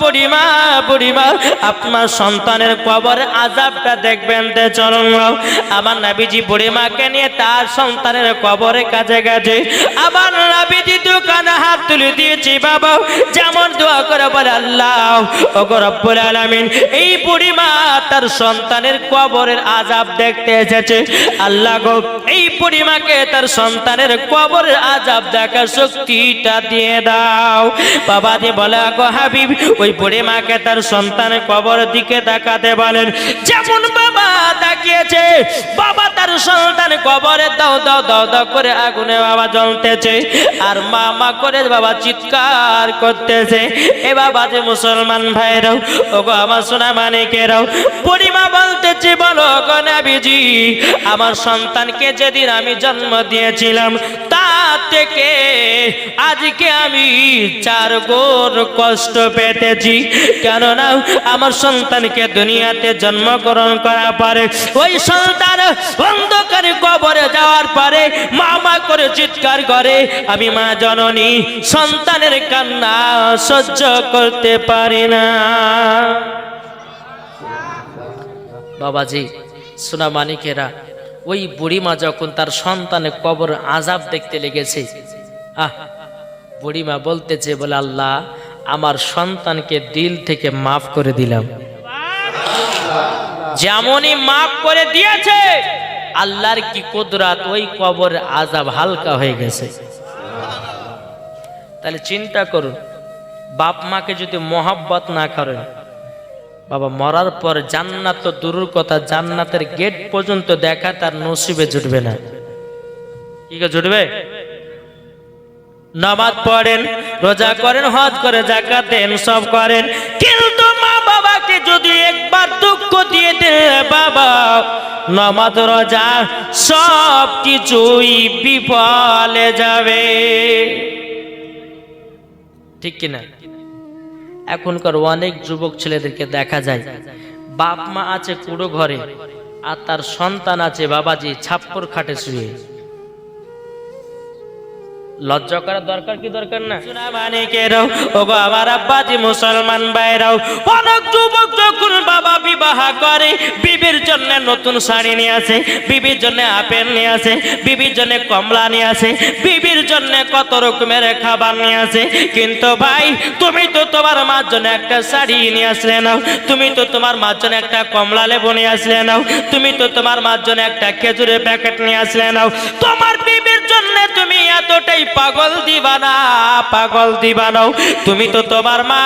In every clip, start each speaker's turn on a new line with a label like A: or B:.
A: বুড়িমা বুড়িমা আপনার সন্তানের কবর আযাবটা দেখবেন তে চলুন। আমার নবীজি বুড়িমাকে নিয়ে তার সন্তানের কবরের কাছে গেছে। আবার নবীজি দোকানে হাত তুলে দিয়েছি বাবা, যেমন দোয়া করে বলে আল্লাহ ওগো রব্বুল আলামিন, এই বুড়িমা তার সন্তানের কবরের আযাব দেখতে এসেছে, আল্লাহ গো এই বুড়িমাকে তার সন্তানের কবরের আযাব দেখার শক্তিটা দিয়ে দাও। বাবাজি বলে গো হাবিব, ওই বুড়িমাকে তার সন্তানের কবরের দিকে তাকাতে বলেন। যেমন বাবা তাকিয়েছে, বাবা তার সন্তান কবরে দাও দাও দাও দাও করে আগুনে বাবা জ্বলতেছে, আর মা মা করে বাবা চিৎকার করতেছে। এ বাবা যে মুসলমান ভাইরাও, ওগো আমার সোনা মানিকেরাও, বুড়িমা বলতেছে বলো গো নবীজি, আমার সন্তানকে যেদিন আমি জন্ম দিয়েছিলাম তা থেকে আজকে আমি 4 গুণ কষ্ট পেতেছি। কেননা আমার সন্তানকে দুনিয়াতে জন্মগ্রহণ করার পরে ওই সন্তান অন্ধকারে কবরে যাওয়ার পরে মা মা করে চিৎকার করে, আমি মা জননী সন্তানের কান্না সহ্য করতে পারি না। বাবাজি সোনা মানিকেরা, ওই বুড়িমা যখন তার সন্তানের কবর আযাব দেখতে লেগেছে, বুড়িমা বলতেছে বলে আল্লাহ আমার সন্তানকে দিল থেকে মাফ করে দিলাম। যেমনই মাফ করে দিয়েছে, আল্লাহর কি কুদরত, ওই কবর আযাব হালকা হয়ে গেছে। তাহলে চিন্তা করুন, বাপ মাকে যদি মহব্বত না করেন, বাবা মরার পর জান্নাত তো দূরের কথা, জান্নাতের গেট পর্যন্ত দেখা তার নসিবে জুটবে না। কি জুটবে? নামাজ পড়েন, রোজা করেন, হজ করে, যাকাত দেন, সব করেন, কিন্তু মা বাবাকে যদি একবার দুঃখ দিয়ে দেন বাবা, নামাজ রোজা সব কিছুই বিফলে যাবে। ঠিক কিনা? এখনকার অনেক যুবক ছেলেদেরকে দেখা যায় বাপ মা আছে কুড়ো ঘরে আর তার সন্তান আছে বাবাজি ছাপ্পর খাটে শুয়ে। লজ্জা করার দরকার কি দরকার না? ওগো আমার আব্বাজি মুসলমান ভাইরাও, অনেক যুবক যখন বাবা বিবাহ করে বিবির জন্য নতুন শাড়ি নিয়ে আসে, বিবির জন্য আপেল নিয়ে আসে, বিবির জন্য কমলা নিয়ে আসে, বিবির জন্য কত রকমের খাবার নিয়ে আসে, কিন্তু ভাই তুমি তো তোমার মার জন্য একটা শাড়ি নিয়ে আসলে নাও, তুমি তো তোমার মার জন্য একটা কমলা লেবু নিয়ে আসলে নাও, তুমি তো তোমার মার জন্য একটা খেজুরের প্যাকেট নিয়ে আসলে নাও। তোমার বিবির জন্য তুমি এতটাই পাগল দিবানা, পাগল দিবানাও। তুমি তো তোমার মা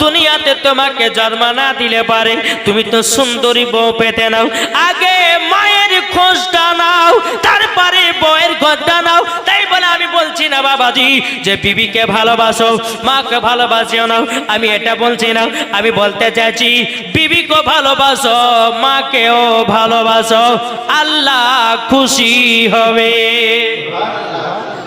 A: দুনিয়াতে তোমাকে জন্ম না দিলে পারে তুমি তো সুন্দরী বউ পেতে নাও। আগে মায়ের খোঁজটা নাও, তারপরে বউয়ের খোঁজটা নাও। তাই বলে আমি বলছি না বাবাজি যে বিবিকে ভালোবাসো, মাকে ভালোবাসিও না, আমি এটা বলছি না। আমি বলতে চাইছি বিবিকে ভালোবাসো, মাকেও ভালোবাসো, আল্লাহ খুশি হবে।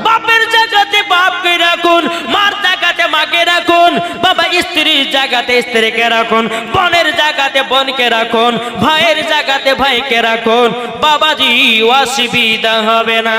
A: বাপের জায়গাতে বাপকে রাখুন, মার জায়গাতে মাকে রাখুন, বাবা স্ত্রীর জায়গাতে স্ত্রীকে রাখুন, বোনের জায়গাতে বোনকে রাখুন, ভাইয়ের জায়গাতে ভাইকে রাখুন, বাবাজি অসুবিধা হবে না।